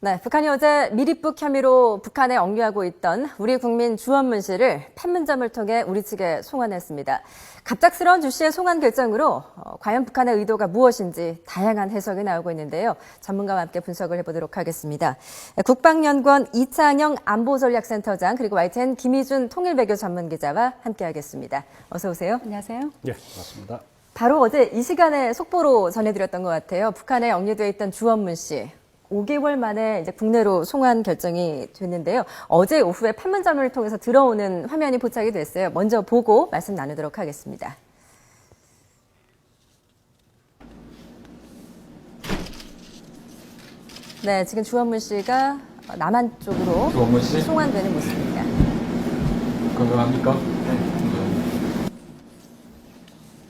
네, 북한이 어제 미립북 혐의로 북한에 억류하고 있던 우리 국민 주원문 씨를 판문점을 통해 우리 측에 송환했습니다. 갑작스러운 주 씨의 송환 결정으로 과연 북한의 의도가 무엇인지 다양한 해석이 나오고 있는데요. 전문가와 함께 분석을 해보도록 하겠습니다. 국방연구원 이창영 안보전략센터장 그리고 YTN 김희준 통일외교 전문기자와 함께하겠습니다. 어서 오세요. 안녕하세요. 네, 맞습니다. 바로 어제 이 시간에 속보로 전해드렸던 것 같아요. 북한에 억류돼 있던 주원문 씨. 5개월 만에 이제 국내로 송환 결정이 됐는데요. 어제 오후에 판문점을 통해서 들어오는 화면이 포착이 됐어요. 먼저 보고 말씀 나누도록 하겠습니다. 네, 지금 주원문 씨가 남한 쪽으로 주원문 씨? 송환되는 모습입니다. 건강합니까?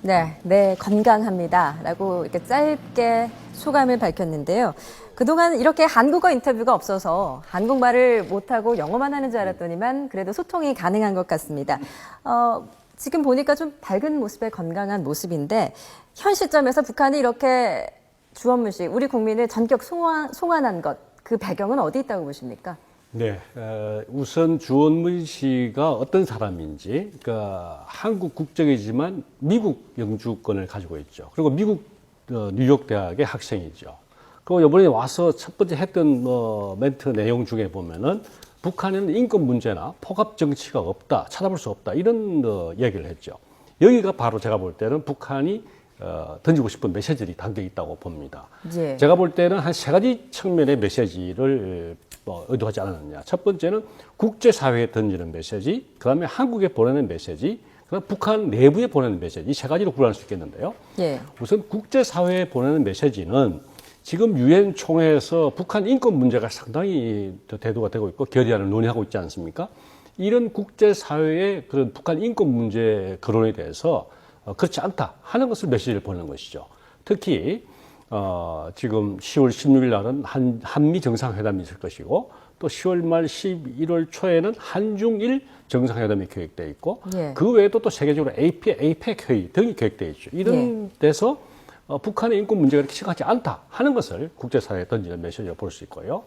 네, 건강합니다. 라고 이렇게 짧게 소감을 밝혔는데요. 그동안 이렇게 한국어 인터뷰가 없어서 한국말을 못하고 영어만 하는 줄 알았더니만 그래도 소통이 가능한 것 같습니다. 지금 보니까 좀 밝은 모습의 건강한 모습인데 현 시점에서 북한이 이렇게 주원문 씨, 우리 국민을 전격 송환한 것, 그 배경은 어디 있다고 보십니까? 네, 우선 주원문 씨가 어떤 사람인지, 그러니까 한국 국적이지만 미국 영주권을 가지고 있죠. 그리고 미국 뉴욕 대학의 학생이죠. 그리고 이번에 와서 첫 번째 했던 멘트 내용 중에 보면은 북한에는 인권 문제나 포갑 정치가 없다, 찾아볼 수 없다 이런 얘기를 했죠. 여기가 바로 제가 볼 때는 북한이 던지고 싶은 메시지들이 담겨 있다고 봅니다. 예. 제가 볼 때는 한 세 가지 측면의 메시지를 의도하지 않았느냐. 첫 번째는 국제사회에 던지는 메시지, 그 다음에 한국에 보내는 메시지, 그 다음에 북한 내부에 보내는 메시지, 이 세 가지로 구분할 수 있겠는데요. 예. 우선 국제사회에 보내는 메시지는 지금 유엔 총회에서 북한 인권 문제가 상당히 대두가 되고 있고 결의안을 논의하고 있지 않습니까? 이런 국제사회의 그런 북한 인권 문제 거론에 대해서 그렇지 않다 하는 것을 메시지를 보내는 것이죠. 특히 지금 10월 16일 날은 한미 정상회담이 있을 것이고 또 10월 말 11월 초에는 한중일 정상회담이 계획되어 있고 예. 그 외에도 또 세계적으로 APEC 회의 등이 계획되어 있죠. 이런 데서 북한의 인권 문제가 이렇게 심각하지 않다 하는 것을 국제사회에 던지는 메시지로 볼 수 있고요.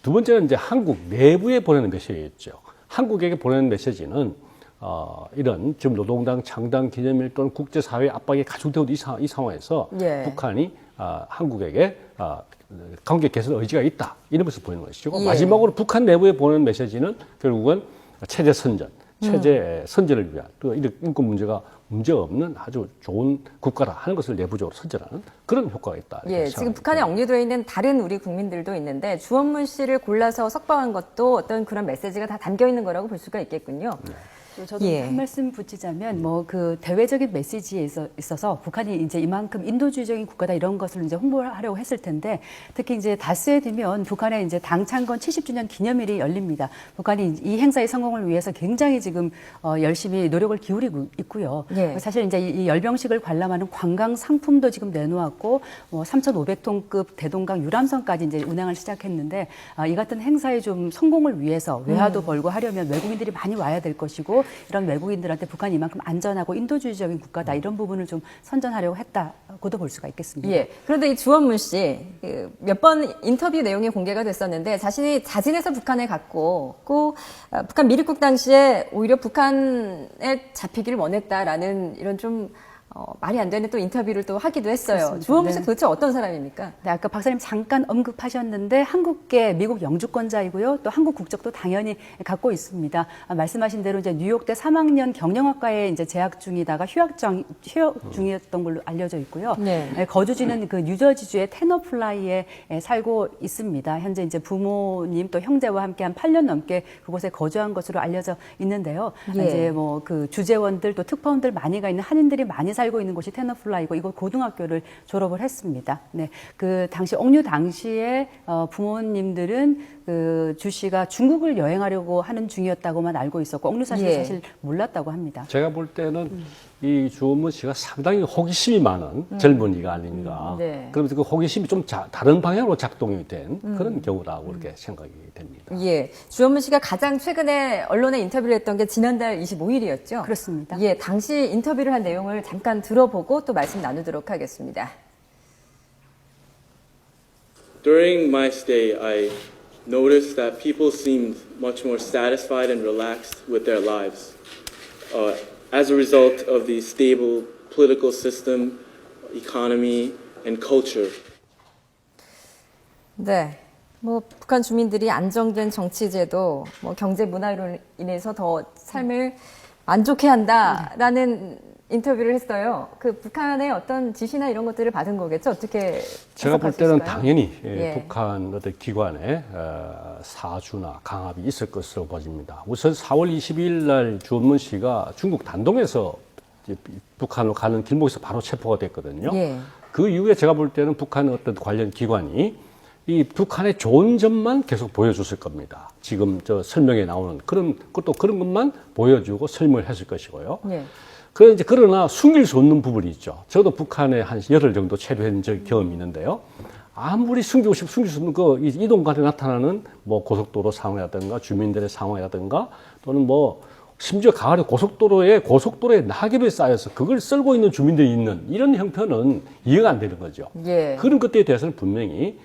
두 번째는 이제 한국 내부에 보내는 메시지였죠. 한국에게 보내는 메시지는 이런 지금 노동당 창당 기념일 또는 국제사회 압박이 가중되고 이 상황에서 예. 북한이 한국에게 관계 개선 의지가 있다 이런 것을 보이는 것이고 예. 마지막으로 북한 내부에 보내는 메시지는 결국은 체제 선전, 체제 선전을 위한 또 이런 인권 문제가 문제 없는 아주 좋은 국가라 하는 것을 내부적으로 선전하는 그런 효과가 있다. 예, 지금 북한에 억류되어 있는 다른 우리 국민들도 있는데 주원문 씨를 골라서 석방한 것도 어떤 그런 메시지가 다 담겨 있는 거라고 볼 수가 있겠군요. 네. 저도 예. 한 말씀 붙이자면 그 대외적인 메시지에 있어서 북한이 이제 이만큼 인도주의적인 국가다 이런 것을 이제 홍보하려고 했을 텐데 특히 이제 닷새에 되면 북한의 이제 당 창건 70주년 기념일이 열립니다. 북한이 이 행사의 성공을 위해서 굉장히 지금 열심히 노력을 기울이고 있고요. 예. 사실 이제 이 열병식을 관람하는 관광 상품도 지금 내놓았고 3,500톤급 대동강 유람선까지 이제 운항을 시작했는데 이 같은 행사의 좀 성공을 위해서 외화도 벌고 하려면 외국인들이 많이 와야 될 것이고 이런 외국인들한테 북한이 이만큼 안전하고 인도주의적인 국가다 이런 부분을 좀 선전하려고 했다고도 볼 수가 있겠습니다. 예. 그런데 이 주원문 씨, 몇 번 인터뷰 내용이 공개가 됐었는데 자신이 자진해서 북한에 갔고, 북한 미립국 당시에 오히려 북한에 잡히기를 원했다라는 이런 좀 말이 안 되는 또 인터뷰를 또 하기도 했어요. 그렇습니다. 주원문 씨 네. 도대체 어떤 사람입니까? 네, 아까 박사님 잠깐 언급하셨는데 한국계 미국 영주권자이고요. 또 한국 국적도 당연히 갖고 있습니다. 말씀하신 대로 이제 뉴욕대 3학년 경영학과에 이제 재학 중이다가 휴학 중이었던 걸로 알려져 있고요. 네. 거주지는 그 뉴저지주의 테너플라이에 살고 있습니다. 현재 이제 부모님 또 형제와 함께 한 8년 넘게 그곳에 거주한 것으로 알려져 있는데요. 예. 이제 뭐 그 주재원들 또 특파원들 많이 가 있는 한인들이 많이 살고 있는 곳이 테너플라이고 이곳 고등학교를 졸업을 했습니다. 네, 그 당시 억류 당시에 부모님들은 그 주 씨가 중국을 여행하려고 하는 중이었다고만 알고 있었고 억류 사실을 예. 사실 몰랐다고 합니다. 제가 볼 때는 이 주원문 씨가 상당히 호기심이 많은 젊은이가 아닌가. 네. 그러면서 그 호기심이 좀 다른 방향으로 작동이 된 그런 경우라고 그렇게 생각이 됩니다. 예. 주원문 씨가 가장 최근에 언론에 인터뷰를 했던 게 지난달 25일이었죠? 그렇습니다. 예, 당시 인터뷰를 한 내용을 잠깐 들어보고 또 말씀 나누도록 하겠습니다. During my stay, I noticed that people seemed much more satisfied and relaxed with their lives as a result of the stable political system, economy, and culture. 네. 뭐 북한 주민들이 안정된 정치제도, 뭐 경제 문화로 인해서 더 삶을 만족해한다라는 인터뷰를 했어요. 그 북한의 어떤 지시나 이런 것들을 받은 거겠죠? 어떻게 제가 볼 해석할 수 때는 있을까요? 당연히 예. 북한 어떤 기관에 사주나 강압이 있을 것으로 보입니다. 우선 4월 22일 날 주원문 씨가 중국 단동에서 이제 북한으로 가는 길목에서 바로 체포가 됐거든요. 예. 그 이후에 제가 볼 때는 북한 어떤 관련 기관이 이 북한의 좋은 점만 계속 보여줬을 겁니다. 지금 저 설명에 나오는 그런 것만 보여주고 설명을 했을 것이고요. 예. 그러나 숨길 수 없는 부분이 있죠. 저도 북한에 한 열흘 정도 체류한 경험이 있는데요. 아무리 숨길 수 없는 그 이동간에 나타나는 뭐 고속도로 상황이라든가 주민들의 상황이라든가 또는 뭐 심지어 가을에 고속도로에 낙엽이 쌓여서 그걸 쓸고 있는 주민들이 있는 이런 형편은 이해가 안 되는 거죠. 예. 그런 것들에 대해서는 분명히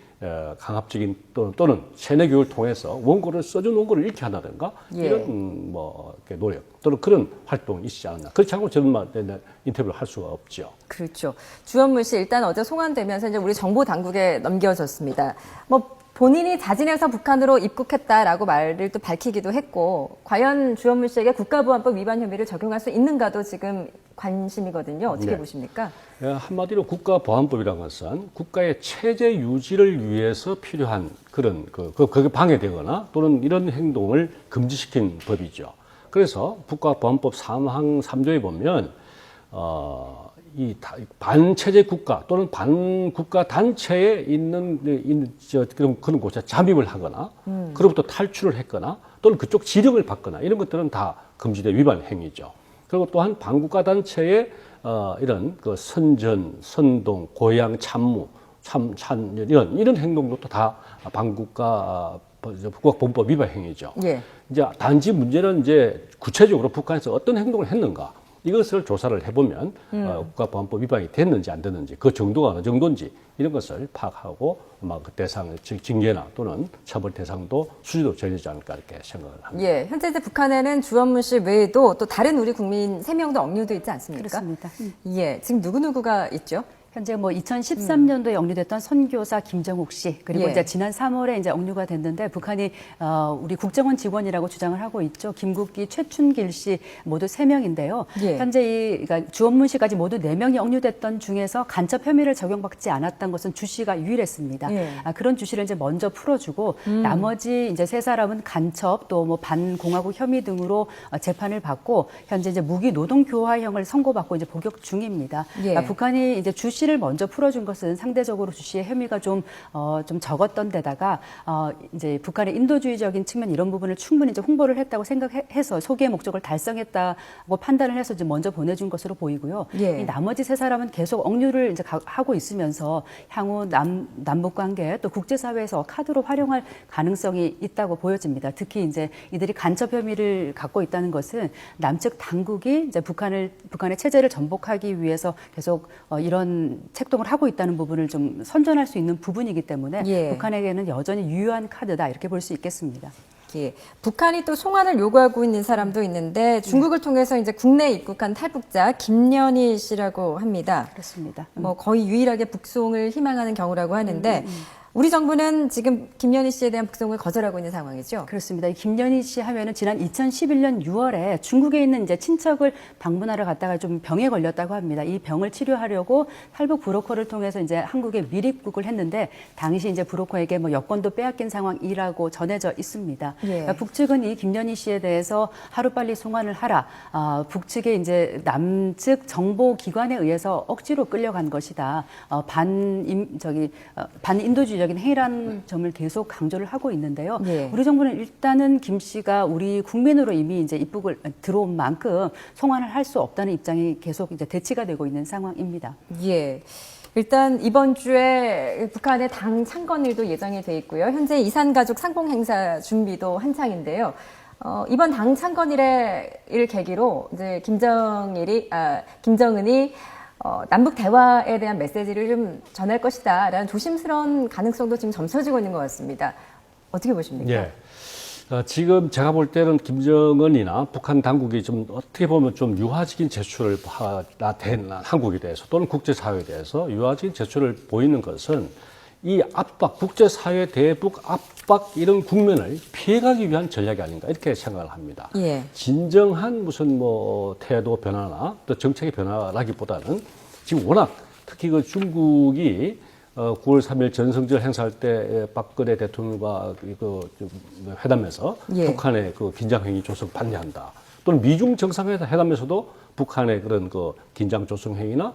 강압적인 또는 세뇌 교육을 통해서 써준 원고를 잃게 한다든가 예. 이런 뭐 이렇게 노력 또는 그런 활동이 있지 않나. 그렇지 않고 저는 인터뷰를 할 수가 없죠. 그렇죠. 주원문 씨 일단 어제 송환되면서 이제 우리 정보 당국에 넘겨졌습니다. 뭐 본인이 자진해서 북한으로 입국했다라고 말을 또 밝히기도 했고, 과연 주원문 씨에게 국가보안법 위반 혐의를 적용할 수 있는가도 지금 관심이거든요. 어떻게 네. 보십니까? 한마디로 국가보안법이라는 것은 국가의 체제 유지를 위해서 필요한 그런 그게 방해되거나 또는 이런 행동을 금지시킨 법이죠. 그래서 국가보안법 3항 3조에 보면 이 반체제 국가 또는 반국가 단체에 있는 그런 곳에 잠입을 하거나 그로부터 탈출을 했거나 또는 그쪽 지령을 받거나 이런 것들은 다 금지된 위반 행위죠. 그리고 또한 반국가 단체의 이런 그 선전, 선동, 고양, 참무, 이런 행동도 또 다 국가보안법 위반 행위죠. 예. 이제 단지 문제는 이제 구체적으로 북한에서 어떤 행동을 했는가 이것을 조사를 해보면 국가보안법 위반이 됐는지 안 됐는지 그 정도가 어느 정도인지 이런 것을 파악하고 아마 그 대상을 징계나 또는 처벌 대상도 수지도 정해지지 않을까 이렇게 생각을 합니다. 예. 현재 이제 북한에는 주원문 씨 외에도 또 다른 우리 국민 3명도 억류돼 있지 않습니까? 그렇습니다. 예. 지금 누구누구가 있죠? 현재 뭐 2013년도에 억류됐던 선교사 김정욱 씨 그리고 예. 이제 지난 3월에 이제 억류가 됐는데 북한이 우리 국정원 직원이라고 주장을 하고 있죠. 김국기, 최춘길 씨 모두 3명인데요. 예. 현재 그러니까 주원문 씨까지 모두 4명이 억류됐던 중에서 간첩 혐의를 적용받지 않았던 것은 주 씨가 유일했습니다. 예. 그런 주시를 이제 먼저 풀어주고 나머지 이제 3사람은 간첩 또 뭐 반공화국 혐의 등으로 재판을 받고 현재 이제 무기 노동 교화형을 선고받고 이제 복역 중입니다. 예. 그러니까 북한이 이제 주 씨를 먼저 풀어준 것은 상대적으로 주 씨의 혐의가 좀 적었던 데다가 이제 북한의 인도주의적인 측면 이런 부분을 충분히 이제 홍보를 했다고 생각해서 소기의 목적을 달성했다고 판단을 해서 이제 먼저 보내준 것으로 보이고요. 예. 이 나머지 3사람은 계속 억류를 이제 하고 있으면서 향후 남북 관계 또 국제사회에서 카드로 활용할 가능성이 있다고 보여집니다. 특히 이제 이들이 간첩 혐의를 갖고 있다는 것은 남측 당국이 이제 북한의 체제를 전복하기 위해서 계속 이런 책동을 하고 있다는 부분을 좀 선전할 수 있는 부분이기 때문에 예. 북한에게는 여전히 유효한 카드다 이렇게 볼 수 있겠습니다. 예. 북한이 또 송환을 요구하고 있는 사람도 있는데 중국을 통해서 이제 국내에 입국한 탈북자 김연희 씨라고 합니다. 그렇습니다. 뭐 거의 유일하게 북송을 희망하는 경우라고 하는데 우리 정부는 지금 김연희 씨에 대한 북송을 거절하고 있는 상황이죠. 그렇습니다. 이 김연희 씨 하면은 지난 2011년 6월에 중국에 있는 이제 친척을 방문하러 갔다가 좀 병에 걸렸다고 합니다. 이 병을 치료하려고 탈북 브로커를 통해서 이제 한국에 밀입국을 했는데 당시 이제 브로커에게 뭐 여권도 빼앗긴 상황이라고 전해져 있습니다. 예. 그러니까 북측은 이 김연희 씨에 대해서 하루빨리 송환을 하라. 북측의 이제 남측 정보 기관에 의해서 억지로 끌려간 것이다. 반인도주의 적인 행위라는 점을 계속 강조를 하고 있는데요. 예. 우리 정부는 일단은 김 씨가 우리 국민으로 이미 이제 입국을 들어온 만큼 송환을 할 수 없다는 입장이 계속 이제 대치가 되고 있는 상황입니다. 예. 일단 이번 주에 북한의 당 창건일도 예정이 돼 있고요. 현재 이산가족 상봉 행사 준비도 한창인데요. 이번 당 창건일을 계기로 이제 김정은이 남북 대화에 대한 메시지를 좀 전할 것이다라는 조심스러운 가능성도 지금 점쳐지고 있는 것 같습니다. 어떻게 보십니까? 예. 지금 제가 볼 때는 김정은이나 북한 당국이 좀 어떻게 보면 좀 유화적인 제출을 된 한국에 대해서 또는 국제사회에 대해서 유화적인 제출을 보이는 것은 이 압박, 국제사회 대북 압박 이런 국면을 피해가기 위한 전략이 아닌가 이렇게 생각을 합니다. 예. 진정한 무슨 뭐 태도 변화나 또 정책의 변화라기보다는 지금 워낙 특히 그 중국이 9월 3일 전성절 행사할 때 박근혜 대통령과 그 회담에서 예. 북한의 그 긴장 행위 조성 반대한다. 또는 미중 정상회담에서도 북한의 그런 그 긴장 조성 행위나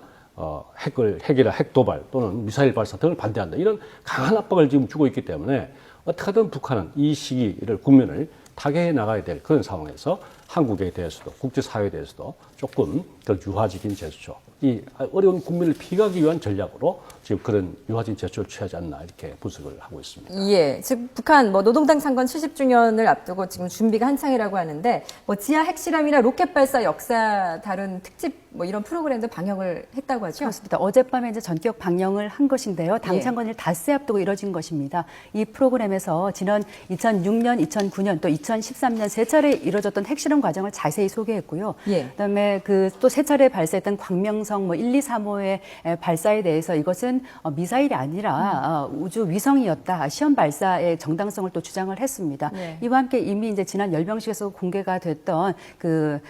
핵이나 핵 도발 또는 미사일 발사 등을 반대한다. 이런 강한 압박을 지금 주고 있기 때문에 어떻게든 북한은 이 시기를 국면을 타개해 나가야 될 그런 상황에서 한국에 대해서도 국제사회에 대해서도 조금 더 유화적인 제스처, 이 어려운 국면을 피하기 위한 전략으로 지금 그런 유화적인 제스처를 취하지 않나 이렇게 분석을 하고 있습니다. 예, 즉 북한 뭐 노동당 창건 70주년을 앞두고 지금 준비가 한창이라고 하는데 뭐 지하 핵실험이나 로켓 발사 역사 다룬 특집 뭐 이런 프로그램도 방영을 했다고 하죠. 그렇습니다. 어젯밤에 이제 전격 방영을 한 것인데요. 당창건일 닷새 앞두고 이뤄진 것입니다. 이 프로그램에서 지난 2006년, 2009년 또 2013년 세 차례 이뤄졌던 핵실험 과정을 자세히 소개했고요. 예. 그다음에 그 또 세 차례 발사했던 광명성 뭐 1, 2, 3호의 발사에 대해서 이것은 미사일이 아니라 우주 위성이었다. 시험 발사의 정당성을 또 주장을 했습니다. 네. 이와 함께 이미 이제 지난 열병식에서 공개가 됐던 그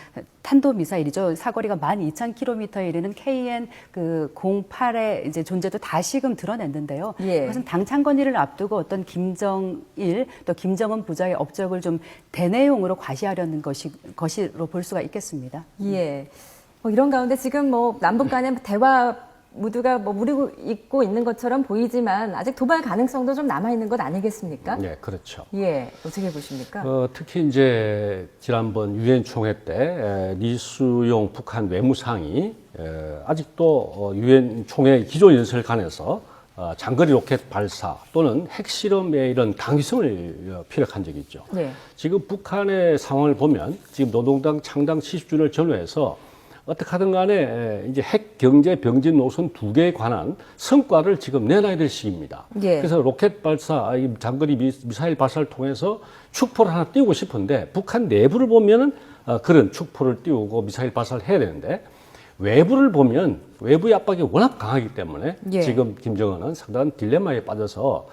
탄도 미사일이죠. 사거리가 12,000km에 이르는 KN 그 08의 이제 존재도 다시금 드러냈는데요. 예. 그것은 당창건일을 앞두고 어떤 김정일 또 김정은 부자의 업적을 좀 대내용으로 과시하려는 것으로 볼 수가 있겠습니다. 예. 뭐 이런 가운데 지금 뭐 남북 간의 대화 모두가 뭐 무르고 있고 있는 것처럼 보이지만 아직 도발 가능성도 좀 남아 있는 것 아니겠습니까? 네, 그렇죠. 예, 어떻게 보십니까? 특히 이제 지난번 유엔 총회 때 리수용 북한 외무상이 아직도 유엔 총회 기조 연설을 관해서 장거리 로켓 발사 또는 핵실험의 이런 당위성을 피력한 적이 있죠. 네. 지금 북한의 상황을 보면 지금 노동당 창당 70주년을 전후해서 어떻게 하든 간에 이제 핵 경제 병진 노선 두 개에 관한 성과를 지금 내놔야 될 시기입니다. 예. 그래서 로켓 발사, 장거리 미사일 발사를 통해서 축포를 하나 띄우고 싶은데 북한 내부를 보면은 그런 축포를 띄우고 미사일 발사를 해야 되는데 외부를 보면 외부의 압박이 워낙 강하기 때문에 예. 지금 김정은은 상당한 딜레마에 빠져서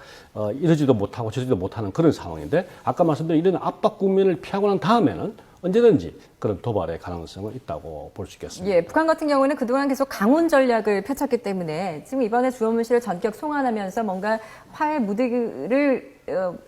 이러지도 못하고 저러지도 못하는 그런 상황인데 아까 말씀드린 이런 압박 국면을 피하고 난 다음에는 언제든지 그런 도발의 가능성은 있다고 볼 수 있겠습니다. 예, 북한 같은 경우는 그동안 계속 강운 전략을 펼쳤기 때문에 지금 이번에 주원문씨를 전격 송환하면서 뭔가 화해 무드를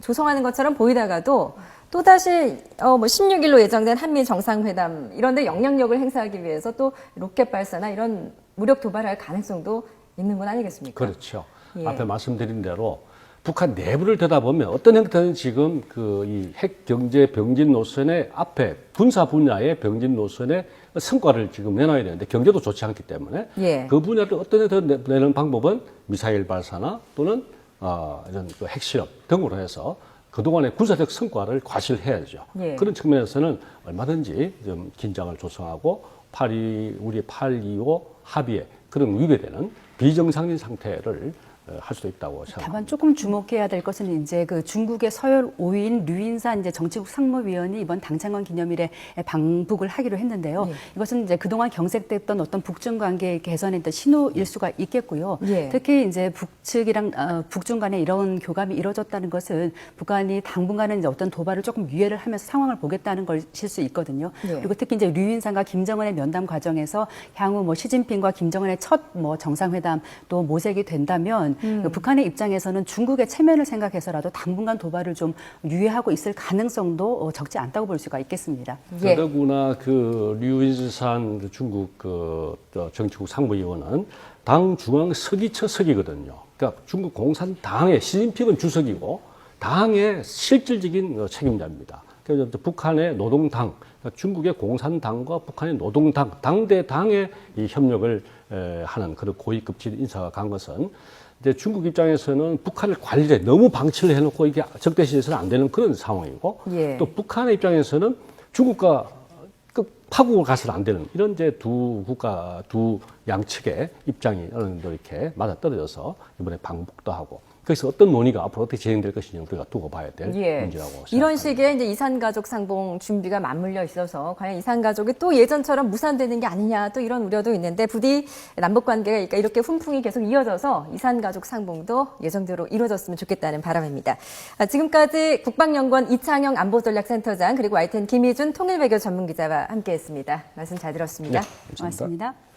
조성하는 것처럼 보이다가도 또다시 뭐 16일로 예정된 한미 정상회담 이런 데 영향력을 행사하기 위해서 또 로켓 발사나 이런 무력 도발할 가능성도 있는 건 아니겠습니까? 그렇죠. 예. 앞에 말씀드린 대로 북한 내부를 들여다보면 어떤 형태는 지금 그 이 핵 경제 병진 노선의 앞에 군사 분야의 병진 노선의 성과를 지금 내놔야 되는데 경제도 좋지 않기 때문에 예. 그 분야를 어떤 형태로 내는 방법은 미사일 발사나 또는 이런 그 핵실험 등으로 해서 그동안의 군사적 성과를 과시를 해야죠. 예. 그런 측면에서는 얼마든지 좀 긴장을 조성하고 우리 8.25 합의에 그런 위배되는 비정상적인 상태를 할 수도 있다고 생각합니다. 다만 조금 주목해야 될 것은 이제 그 중국의 서열 5인 류인산 이제 정치국 상무위원이 이번 당창건 기념일에 방북을 하기로 했는데요. 예. 이것은 이제 그동안 경색됐던 어떤 북중 관계 개선의 신호일 수가 있겠고요. 예. 특히 이제 북측이랑 북중 간에 이런 교감이 이루어졌다는 것은 북한이 당분간은 이제 어떤 도발을 조금 유예를 하면서 상황을 보겠다는 것일 수 있거든요. 예. 그리고 특히 이제 류인산과 김정은의 면담 과정에서 향후 뭐 시진핑과 김정은의 첫 뭐 정상회담 또 모색이 된다면 북한의 입장에서는 중국의 체면을 생각해서라도 당분간 도발을 좀 유예하고 있을 가능성도 적지 않다고 볼 수가 있겠습니다. 예. 더더구나 그 류인산 중국 정치국 상무위원은 당 중앙 서기처석이거든요. 그러니까 중국 공산당의 시진핑은 주석이고 당의 실질적인 책임자입니다. 그래서 북한의 노동당, 그러니까 중국의 공산당과 북한의 노동당, 당대당의 이 협력을 하는 그런 고위급진 인사가 간 것은 이제 중국 입장에서는 북한을 관리에 너무 방치를 해놓고 이게 적대시해서는 안 되는 그런 상황이고 예. 또 북한의 입장에서는 중국과 파국을 가서는 안 되는 이런 이제 두 국가 두 양측의 입장이 어느 정도 이렇게 맞아떨어져서 이번에 방북도 하고 그래서 어떤 논의가 앞으로 어떻게 진행될 것인지 우리가 두고 봐야 될 예. 문제라고 생각합니다. 이런 식의 이제 이산가족 상봉 준비가 맞물려 있어서 과연 이산가족이 또 예전처럼 무산되는 게 아니냐 또 이런 우려도 있는데 부디 남북관계가 그러니까 이렇게 훈풍이 계속 이어져서 이산가족 상봉도 예정대로 이루어졌으면 좋겠다는 바람입니다. 지금까지 국방연구원 이창영 안보전략센터장 그리고 YTN 김희준 통일외교 전문기자와 함께했습니다. 말씀 잘 들었습니다. 네, 감사합니다. 고맙습니다.